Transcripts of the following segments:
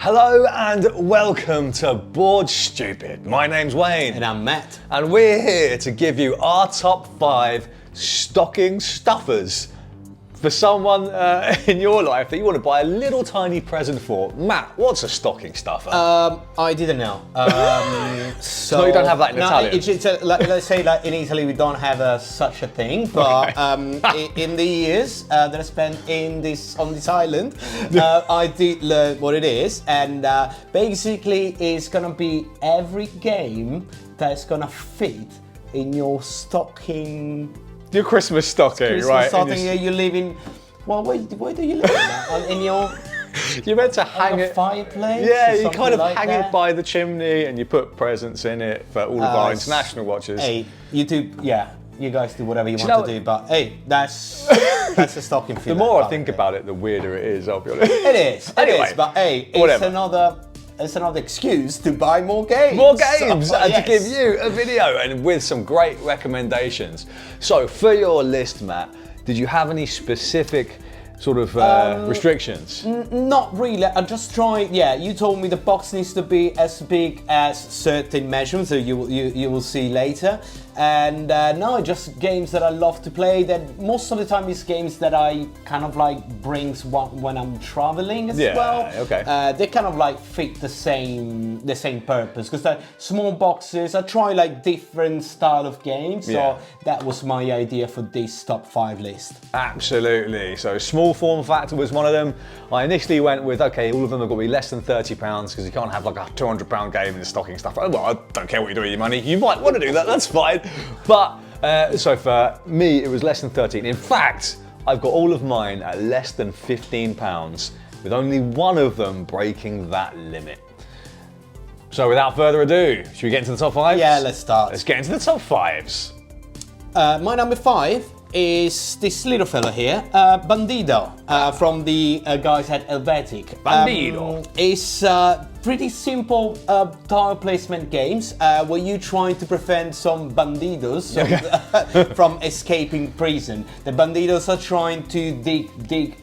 Hello and welcome to Bored Stupid. My name's Wayne. And I'm Matt. And we're here to give you our top 5 stocking stuffers for someone in your life that you want to buy a little tiny present for. Matt, what's a stocking stuffer? I didn't know. So you don't have that in Italian? It's let's say like in Italy we don't have such a thing, but in the years that I spent on this island, I did learn what it is, and basically it's gonna be every game that's gonna fit in your stocking. Your Christmas stocking, right? Stocking, you live in. Well, where do you live? In your. You're meant to hang it. Fireplace. Yeah, you kind of hang it by the chimney, and you put presents in it for all of our international watchers. Hey, you do. Yeah, you guys do whatever you want to do, but hey, that's a stocking filler. The more I think about it, the weirder it is. I'll be honest. It is. Anyway, it is. But hey, it's another excuse to buy more games. More games, so, and to give you a video and with some great recommendations. So for your list, Matt, did you have any specific sort of restrictions? Not really. I just tried. Yeah, you told me the box needs to be as big as certain measurements, so you will see later. And no, just games that I love to play. That most of the time is games that I kind of like brings when I'm traveling as well. Okay. They kind of like fit the same purpose because they're small boxes. I try like different style of games, so that was my idea for this top 5 list. Absolutely. So small form factor was one of them. I initially went with okay, all of them have got to be less than £30 because you can't have like a £200 game in the stocking stuff. Well, I don't care what you do with your money. You might want to do that. That's fine. But so for me, it was less than 13. In fact, I've got all of mine at less than £15, with only one of them breaking that limit. So without further ado, should we get into the top 5s? Yeah, let's start. Let's get into the top 5s. My number 5 is this little fella here, Bandido, from the guys at Helvetic. Bandido. It's pretty simple tile placement games where you're trying to prevent some bandidos from escaping prison. The bandidos are trying to dig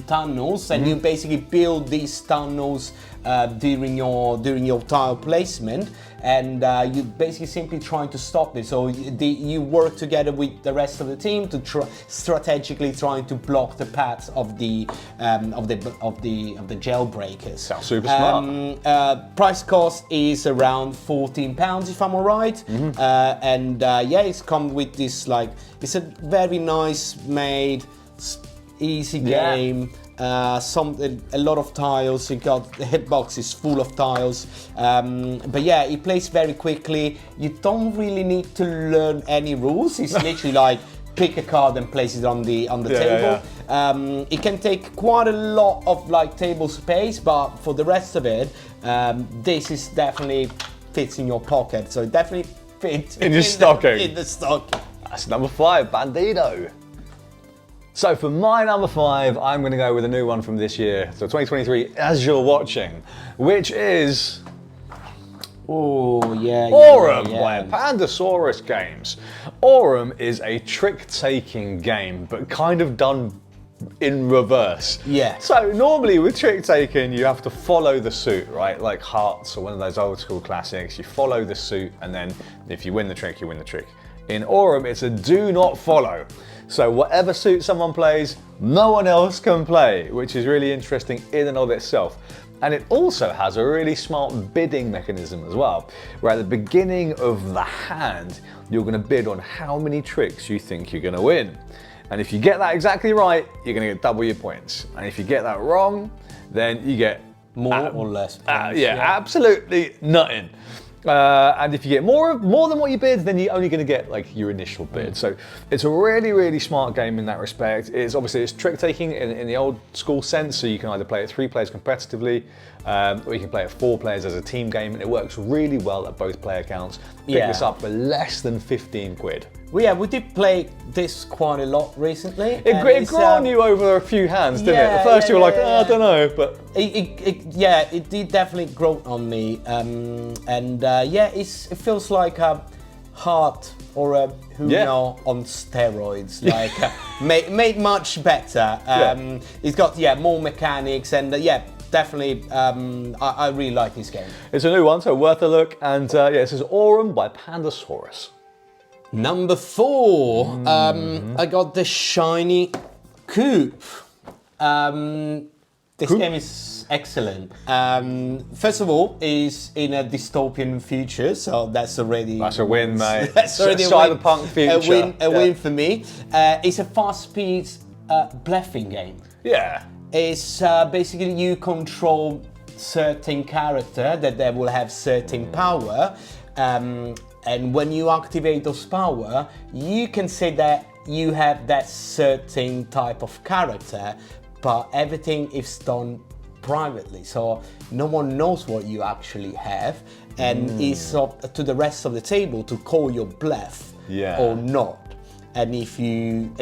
tunnels, and you basically build these tunnels during your tile placement, and you basically simply trying to stop this. So you work together with the rest of the team to strategically trying to block the paths of the jailbreakers. Sounds super smart. Price cost is around £14 if I'm alright, and it's come with this it's a very nice made, easy game. A lot of tiles. You got the hitbox is full of tiles, but yeah, it plays very quickly. You don't really need to learn any rules. It's literally like pick a card and place it on the table. It can take quite a lot of table space, but for the rest of it, this is definitely fits in your pocket. So it definitely fits in your stocking. In the stocking. That's number 5, Bandido. So for my number 5, I'm going to go with a new one from this year, so 2023, as you're watching, which is Aurum by Pandasaurus Games. Aurum is a trick-taking game, but kind of done in reverse. Yeah. So normally with trick-taking, you have to follow the suit, right? Like Hearts or one of those old school classics. You follow the suit, and then if you win the trick, you win the trick. In Aurum, it's a do not follow. So whatever suit someone plays, no one else can play, which is really interesting in and of itself. And it also has a really smart bidding mechanism as well, where at the beginning of the hand, you're going to bid on how many tricks you think you're going to win. And if you get that exactly right, you're going to get double your points. And if you get that wrong, then you get more or less points. Absolutely nothing. And if you get more than what you bid, then you're only going to get your initial bid. So it's a really, really smart game in that respect. It's trick taking in the old school sense. So you can either play it 3 players competitively, or you can play it 4 players as a team game, and it works really well at both player counts. Pick this up for less than 15 quid. Well, yeah, we did play this quite a lot recently. It grew on you over a few hands, didn't it? The first you were like, I don't know, but it did definitely grow on me, it feels like a Heart or a Uno on steroids, made much better. It's got more mechanics and definitely, I really like this game. It's a new one, so worth a look. And yeah, this is Aurum by Pandasaurus. Number 4, I got the shiny Coup. This game is excellent. First of all, it's in a dystopian future, so that's already... That's a win, mate. That's already Cyberpunk future. A win for me. It's a fast-paced bluffing game. Yeah. It's basically you control certain character that they will have certain power. And when you activate those power, you can say that you have that certain type of character, but everything is done privately, so no one knows what you actually have, and it's up to the rest of the table to call your bluff or not. And if you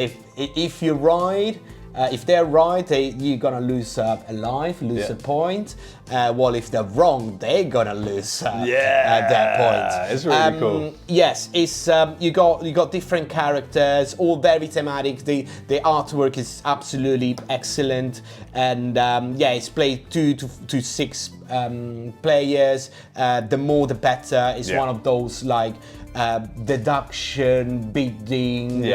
ride, if they're right, you're gonna lose a life, lose a point. While if they're wrong, they're gonna lose that point. It's really cool. Yes, it's you got different characters, all very thematic. The artwork is absolutely excellent, and yeah, it's played 2 to 6 players. The more the better. It's one of those like deduction, bidding.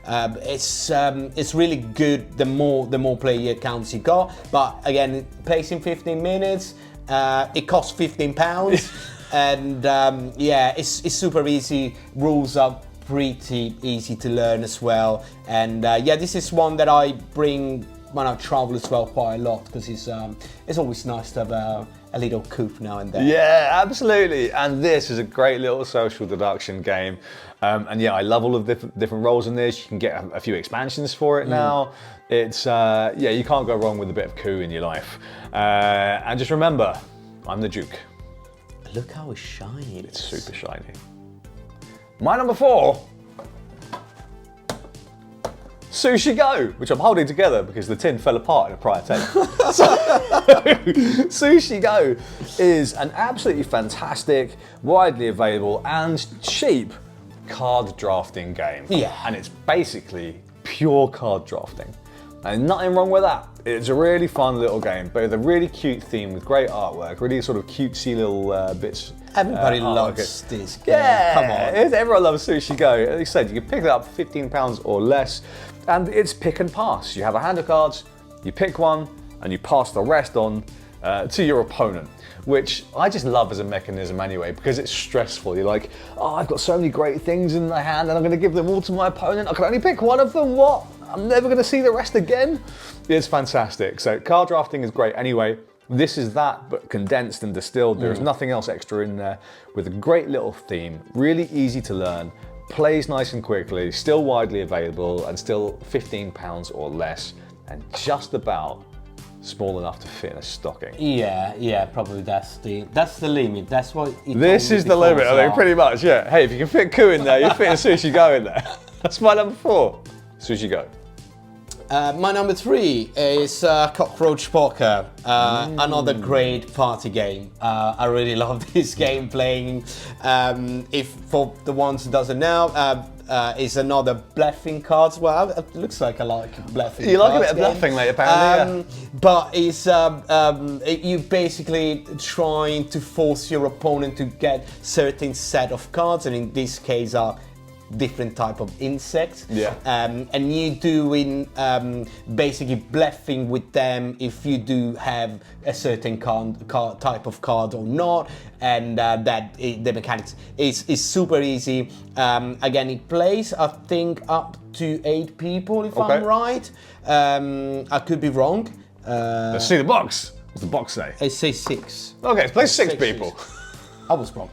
It's really good. The more player counts you got, but again, it plays in 15 minutes. It costs £15, and yeah, it's super easy. Rules are pretty easy to learn as well, and yeah, this is one that I bring when I travel as well quite a lot, because it's always nice to have a little coup now and then. Yeah, absolutely. And this is a great little social deduction game. And yeah, I love all of the different roles in this. You can get a few expansions for it now. It's, yeah, you can't go wrong with a bit of coup in your life. And just remember, I'm the Duke. Look how shiny it is. It's super shiny. My number 4. Sushi Go, which I'm holding together because the tin fell apart in a prior take. Sushi Go is an absolutely fantastic, widely available and cheap card drafting game. Yeah. And it's basically pure card drafting. And nothing wrong with that. It's a really fun little game, but with a really cute theme with great artwork, really sort of cutesy little bits. Everybody loves this game. Yeah, come on. Everyone loves Sushi Go. As you said, you can pick it up for £15 or less, and it's pick and pass. You have a hand of cards, you pick one, and you pass the rest on to your opponent, which I just love as a mechanism anyway, because it's stressful. You're like, oh, I've got so many great things in my hand, and I'm going to give them all to my opponent. I can only pick one of them. What? I'm never going to see the rest again. It's fantastic. So card drafting is great anyway. This is that, but condensed and distilled. There's nothing else extra in there, with a great little theme, really easy to learn, plays nice and quickly, still widely available, and still £15 or less, and just about small enough to fit in a stocking. Yeah, probably that's the limit. That's what it This is the limit, I think, pretty much, yeah. Hey, if you can fit Coup in there, you fit a Sushi Go in there. That's my number 4, Sushi Go. My number 3 is Cockroach Poker, another great party game. I really love this game playing. If for the ones who doesn't know, it's another bluffing cards. Well, it looks like I like bluffing. You like a bit of bluffing, mate, apparently. Yeah. But it's you basically trying to force your opponent to get certain set of cards, and in this case are different type of insects, and you doing basically bluffing with them if you do have a certain type of card or not, and the mechanics is super easy. Again, it plays I think up to 8 people if I'm right. I could be wrong. Let's see the box. What's the box say? It says 6. Okay, it plays 6 people. I was wrong.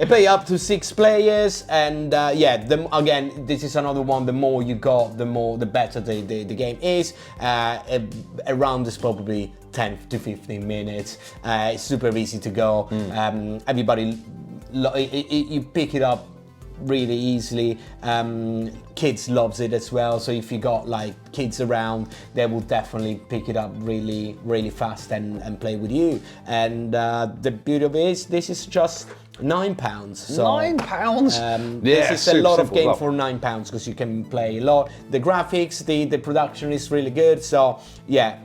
It play up to 6 players, and yeah, again, this is another one. The more you got, the better the game is. Around is probably 10 to 15 minutes. It's super easy to go. Everybody, you pick it up really easily. Kids loves it as well, so if you got like kids around, they will definitely pick it up really fast and play with you. And the beauty of it is this is just £9. So, £9? this is a lot of simple game as for £9 because you can play a lot. The graphics, the production is really good. So yeah,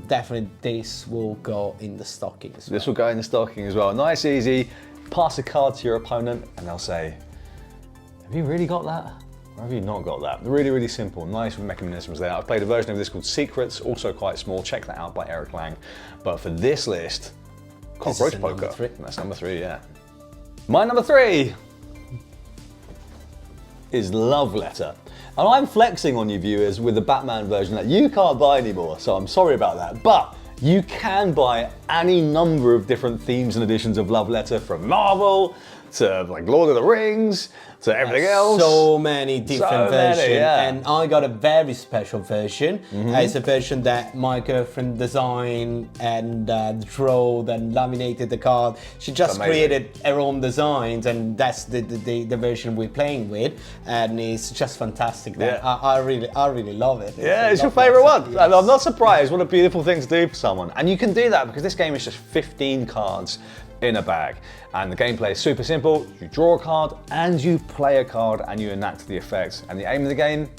definitely this will go in the stocking as well. This will go in the stocking as well. Nice, easy. Pass a card to your opponent and they'll say, have you really got that? Or have you not got that? Really, really simple. Nice mechanisms there. I've played a version of this called Secrets, also quite small. Check that out by Eric Lang. But for this list, Cockroach Poker. That's number 3, yeah. My number 3 is Love Letter. And I'm flexing on you viewers with the Batman version that you can't buy anymore, so I'm sorry about that. But you can buy any number of different themes and editions of Love Letter, from Marvel to like Lord of the Rings to everything else. So many different versions, yeah. and I got a very special version. It's a version that my girlfriend designed and drew and laminated the card. She just created her own designs, and that's the version we're playing with, and it's just fantastic. Yeah. I really love it. It's your favourite one, yes. And I'm not surprised. What a beautiful thing to do for someone. And you can do that because this game is just 15 cards in a bag, and the gameplay is super simple. You draw a card and you play a card and you enact the effect, and the aim of the game,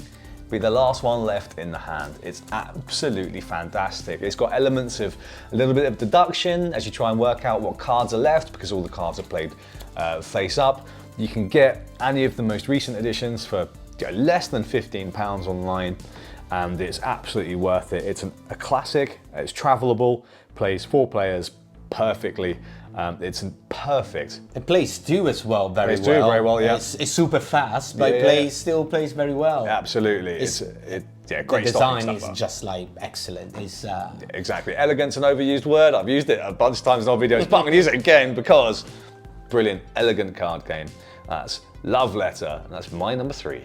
be the last one left in the hand. It's absolutely fantastic. It's got elements of a little bit of deduction as you try and work out what cards are left, because all the cards are played face up. You can get any of the most recent editions for less than £15 online, and it's absolutely worth it. It's a classic, it's travelable, plays 4 players perfectly. It's perfect. It plays 2 as well, very well. Plays 2 very well, yeah. It's super fast, but it still plays very well. Absolutely. Great the design stuff, is just like excellent. It's exactly. Elegant's an overused word. I've used it a bunch of times in our videos, but I'm going to use it again because brilliant, elegant card game. That's Love Letter, and that's my number 3.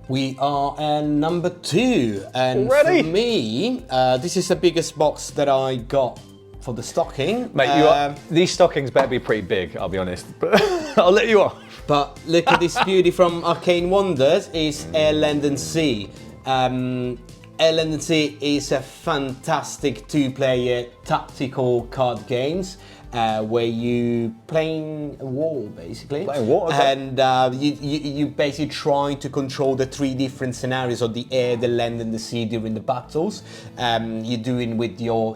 We are at number 2, and Already? for me, this is the biggest box that I got for the stocking. Mate, these stockings better be pretty big, I'll be honest, but I'll let you off. But look at this beauty from Arcane Wonders, is Land and Sea. Land and Sea is a fantastic 2-player tactical card games. Where you playing a war basically, and you basically try to control the 3 different scenarios of the air, the land, and the sea during the battles. You're doing with your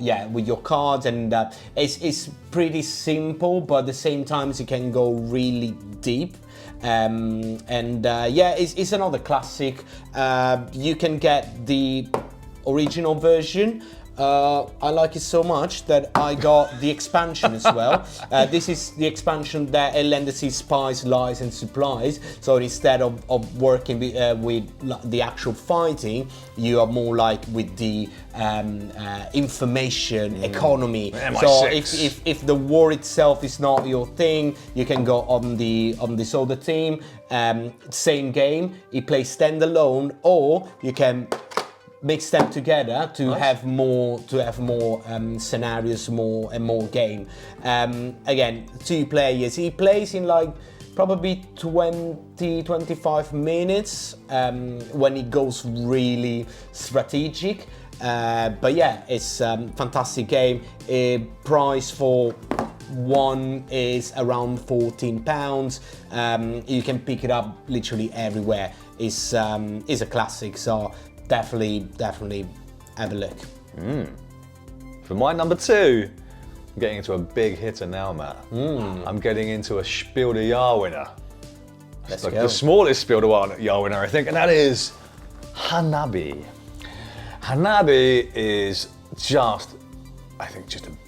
cards, and it's pretty simple, but at the same time it can go really deep. It's another classic. You can get the original version. I like it so much that I got the expansion as well. This is the expansion that Land and Sea Spies, Lies and Supplies. So instead of working with the actual fighting, you are more like with the information economy. So if the war itself is not your thing, you can go on this other team. Same game, it plays standalone, or you can mix them together to have more scenarios, more game. Again, 2 players. He plays in like probably 20-25 minutes when it goes really strategic. But yeah, it's a fantastic game. Price for 1 is around £14. You can pick it up literally everywhere. It's a classic, so definitely have a look. For my number 2, I'm getting into a big hitter now, Matt. I'm getting into a Spiel des Jahres winner. Let's like go. the smallest Spiel des Jahres winner, I think, and that is Hanabi. Hanabi is just a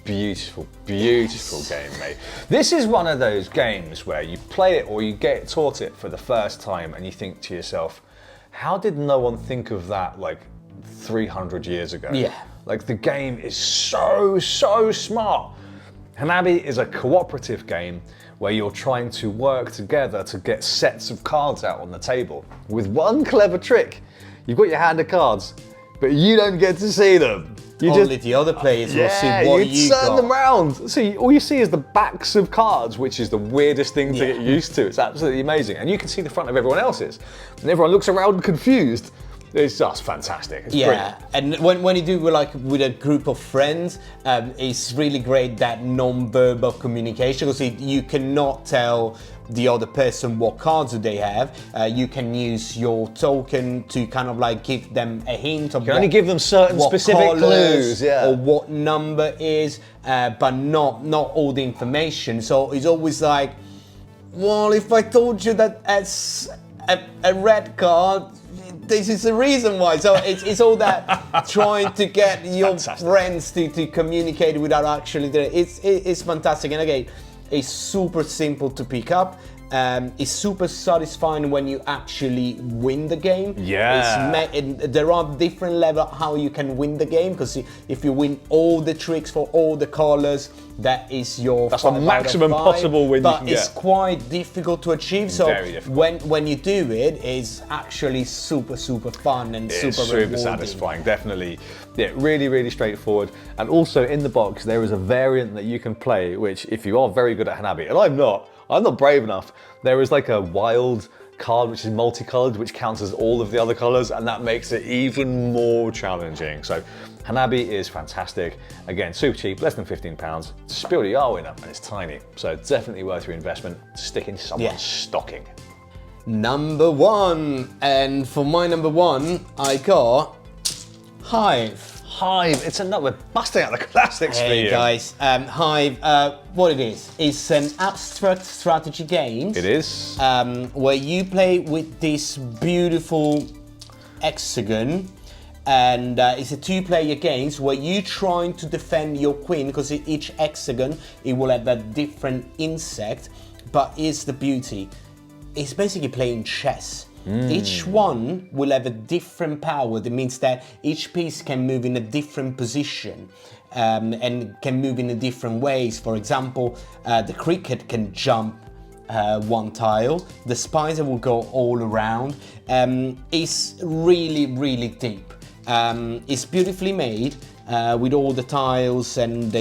beautiful, beautiful game, mate. This is one of those games where you play it or you get taught it for the first time and you think to yourself, how did no one think of that like 300 years ago? Yeah. Like the game is so smart. Hanabi is a cooperative game where you're trying to work together to get sets of cards out on the table with one clever trick. You've got your hand of cards, but you don't get to see them. Only the other players will see what you got. turn them around. So all you see is the backs of cards, which is the weirdest thing to get used to. It's absolutely amazing. And you can see the front of everyone else's. And everyone looks around confused. It's just fantastic. It's Yeah, brilliant. and when you do like with a group of friends, it's really great that non-verbal communication, because you cannot tell the other person what cards do they have. You can use your token to kind of like give them a hint of You can only give them certain specific clues, yeah. or what number is, but not all the information. So it's always like, well, if I told you that it's a red card, this is the reason why. So it's all that trying to get your friends to communicate without actually doing it. It's fantastic. And again, it's super simple to pick up. It's super satisfying when you actually win the game. Yeah. There are different levels how you can win the game, because if you win all the tricks for all the colors, that is your That's the maximum possible win you but can it's get. quite difficult to achieve. So Very difficult. when you do it, it's actually super fun and It's super super rewarding. satisfying, definitely. Yeah, really straightforward. And also in the box, there is a variant that you can play, which if you are very good at Hanabi, and I'm not brave enough, there is like a wild card which is multicolored, which counts as all of the other colors, and that makes it even more challenging. So Hanabi is fantastic. Again, super cheap, less than £15. It's a Spiel des Jahres winner, and it's tiny. So it's definitely worth your investment to stick in someone's stocking. Number one, and for my number one, I got Hive. Hive, it's another, we're busting out the classics for Hey you. guys, Hive, what it is, it's an abstract strategy game. It is. Where you play with this beautiful hexagon, and it's a two-player game where you trying to defend your queen, because each hexagon, it will have a different insect, but here's the beauty, it's basically playing chess. Each one will have a different power. That means that each piece can move in a different position and can move in a different ways. For example, the cricket can jump one tile. The spider will go all around. It's really deep. It's beautifully made. With all the tiles and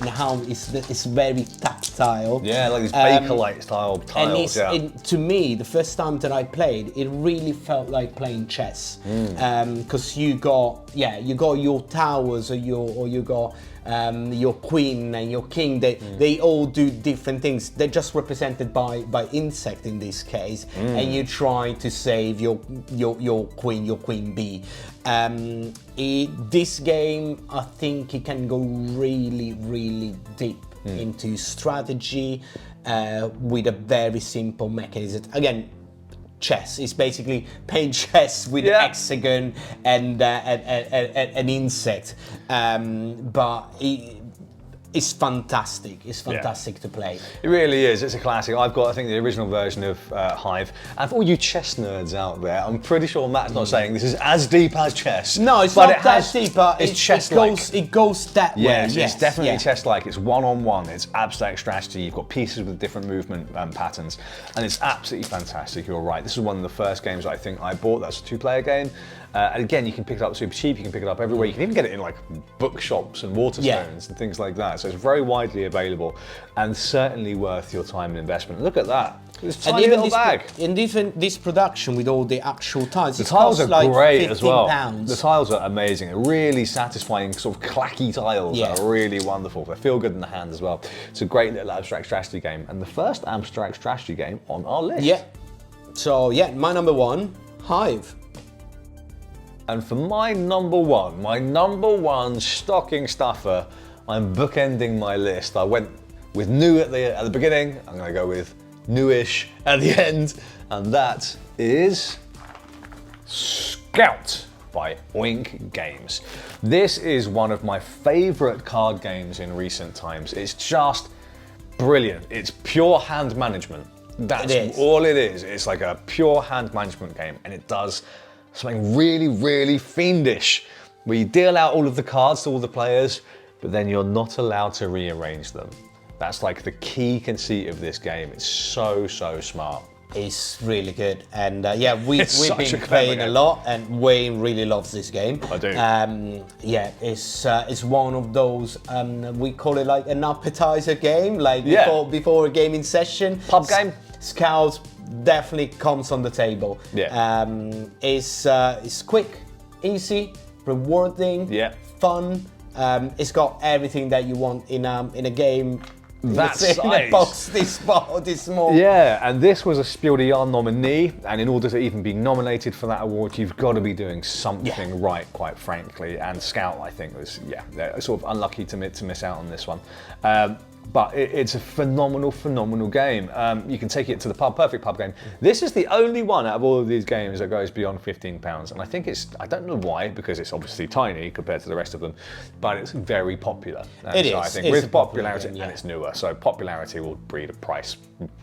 how it's very tactile. Yeah, like these Bakelite style tiles. To me, the first time that I played, it really felt like playing chess, because you got your towers or you got your queen and your king. They all do different things. They're just represented by insect in this case, and you try to save your queen bee. This game, I think it can go really deep into strategy with a very simple mechanism. Again, chess is basically playing chess with an hexagon and an insect, but it's fantastic. It's fantastic to play. It really is. It's a classic. I've got, I think, the original version of Hive. And for all you chess nerds out there, I'm pretty sure Matt's not saying this is as deep as chess. No, it's not that deep, but it's chess-like. It goes that way. Yes, it's definitely chess-like. It's one-on-one. It's abstract strategy. You've got pieces with different movement patterns, and it's absolutely fantastic. You're right. This is one of the first games I think I bought. That's a two-player game. And again, you can pick it up super cheap. You can pick it up everywhere. You can even get it in like bookshops and Waterstones and things like that. So it's very widely available and certainly worth your time and investment. Look at that. This tiny little bag. And even this production with all the actual tiles. The tiles are like great as well. £15. The tiles are amazing. They're really satisfying, sort of clacky tiles that are really wonderful. They feel good in the hand as well. It's a great little abstract strategy game, and the first abstract strategy game on our list. Yeah. So my number one, Hive. And for my number one stocking stuffer, I'm bookending my list. I went with new at the beginning. I'm going to go with newish at the end, and that is Scout by Oink Games. This is one of my favorite card games in recent times. It's just brilliant. It's pure hand management. That's all it is. It's like a pure hand management game, and it does something really fiendish, where you deal out all of the cards to all the players, but then you're not allowed to rearrange them. That's like the key conceit of this game. It's so smart. It's really good, and we've been playing a lot, and Wayne really loves this game. I do. It's one of those we call it like an appetizer game, like before a gaming session. Pub game. Scout definitely comes on the table. Yeah. It's quick. easy, rewarding, Yeah. fun. It's got everything that you want in a game. That in a size. box this small. Yeah, and this was a Spiel des Jahres nominee, and in order to even be nominated for that award, you've got to be doing something right, quite frankly. And Scout, I think, was, they're sort of unlucky to miss out on this one. But it's a phenomenal game. You can take it to the pub, perfect pub game. This is the only one out of all of these games that goes beyond £15. And I think I don't know why, because it's obviously tiny compared to the rest of them, but it's very popular. It is. I think It's with a popular popularity, game, yeah. and it's newer, so popularity will breed a price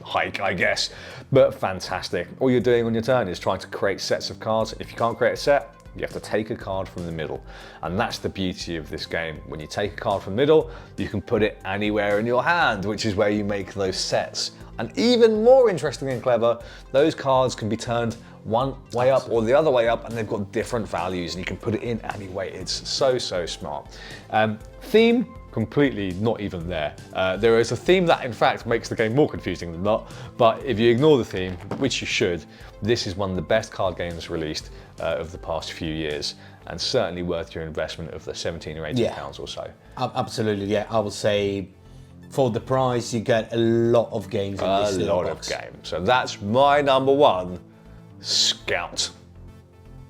hike, I guess. But fantastic. All you're doing on your turn is trying to create sets of cards. If you can't create a set, you have to take a card from the middle. And that's the beauty of this game. When you take a card from the middle, you can put it anywhere in your hand, which is where you make those sets. And even more interesting and clever, those cards can be turned one way up or the other way up, and they've got different values, and you can put it in any way. It's so smart. Theme, completely not even there. There is a theme that in fact makes the game more confusing than not, but if you ignore the theme, which you should, this is one of the best card games released of the past few years, and certainly worth your investment of the 17 or 18 pounds or so. Absolutely, yeah. I would say for the price, you get a lot of games in this little box. A lot of games. So that's my number one, Scout.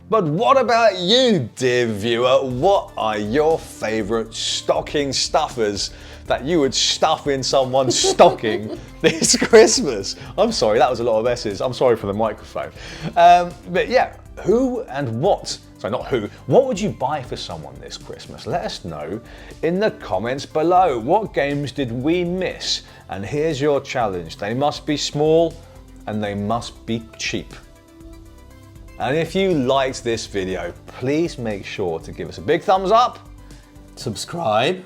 But what about you, dear viewer? What are your favourite stocking stuffers that you would stuff in someone's stocking this Christmas? I'm sorry, that was a lot of S's. I'm sorry for the microphone. But yeah, who and what? Sorry, not who. What would you buy for someone this Christmas? Let us know in the comments below. What games did we miss? And here's your challenge. They must be small and they must be cheap. And if you liked this video, please make sure to give us a big thumbs up. Subscribe.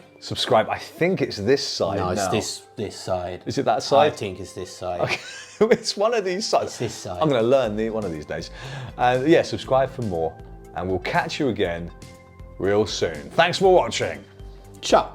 I think it's this side No, now. it's this side. Is it that side? I think it's this side. Okay. It's one of these sides. It's this side. I'm going to learn one of these days. Yeah, subscribe for more, and we'll catch you again real soon. Thanks for watching. Ciao.